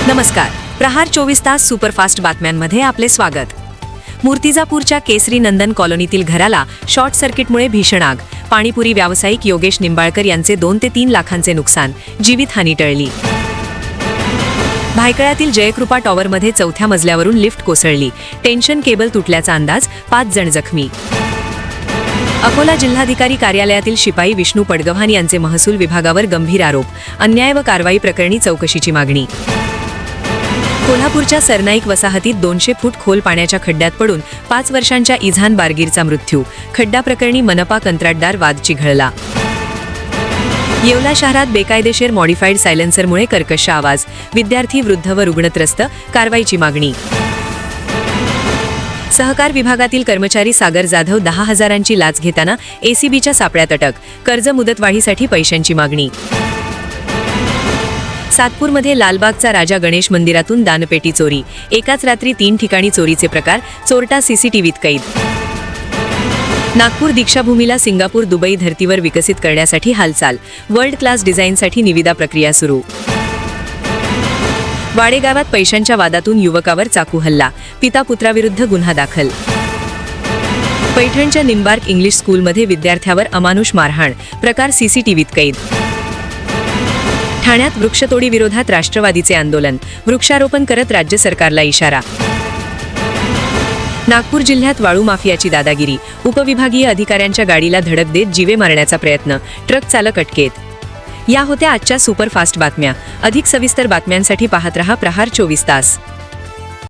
नमस्कार. प्रहार 24 तास सुपरफास्ट बातम्यांमध्ये आपले स्वागत. मूर्तिजापूरच्या केसरी नंदन कॉलनीतील घराला शॉर्ट सर्किटमुळे भीषण आग. पाणीपुरी व्यावसायिक योगेश निंबाळकर यांचे 2 ते 3 लाखांचे नुकसान. जीवितहानी टळली. भायखळ्यातील जयकृपा टॉवरमध्ये 4थ्या मजल्यावरून लिफ्ट कोसळली. टेन्शन केबल तुटल्याचा अंदाज. 5 जण जखमी. अकोला जिल्हाधिकारी कार्यालयातील शिपाई विष्णू पडगव्हाण यांचे महसूल विभागावर गंभीर आरोप. अन्याय व कारवाई प्रकरणी चौकशीची मागणी. कोल्हापूरच्या सरनाईक वसाहतीत 200 फूट खोल पाण्याच्या खड्ड्यात पडून 5 वर्षांच्या इझान बारगीरचा मृत्यू. खड्डा प्रकरणी मनपा कंत्राटदार वाद चिघळला. येवला शहरात बेकायदेशीर मॉडिफाईड सायलेन्सरमुळे कर्कश आवाज. विद्यार्थी, वृद्ध व रुग्णत्रस्त. कारवाईची मागणी. सहकार विभागातील कर्मचारी सागर जाधव 10,000ची लाच घेताना एसीबीच्या सापळ्यात अटक. कर्ज मुदतवाढीसाठी पैशांची मागणी. सातपूरमध्ये लालबागचा राजा गणेश मंदिरातून दानपेटी चोरी. एकाच रात्री 3 ठिकाणी चोरीचे प्रकार. चोरटा सीसीटीव्हीत कैद. नागपूर दीक्षाभूमीला सिंगापूर दुबई धर्तीवर विकसित करण्यासाठी हालचाल. वर्ल्ड क्लास डिझाईनसाठी निविदा प्रक्रिया सुरू. वाडेगावात पैशांच्या वादातून युवकावर चाकू हल्ला. पिता पुत्राविरुद्ध गुन्हा दाखल. पैठणच्या निंबार्क इंग्लिश स्कूलमध्ये विद्यार्थ्यावर अमानुष मारहाण. प्रकार सीसीटीव्हीत कैद. ठाण्यात वृक्षतोडी विरोधात राष्ट्रवादीचे आंदोलन. वृक्षारोपण करत राज्य सरकारला इशारा. नागपूर जिल्ह्यात वाळू माफियाची दादागिरी. उपविभागीय अधिकाऱ्यांच्या गाडीला धडक देत जीवे मारण्याचा प्रयत्न. ट्रक चालक अटकेत. या होत्या आजच्या सुपरफास्ट बातम्या. अधिक सविस्तर बातम्यांसाठी पाहत रहा प्रहार 24 तास.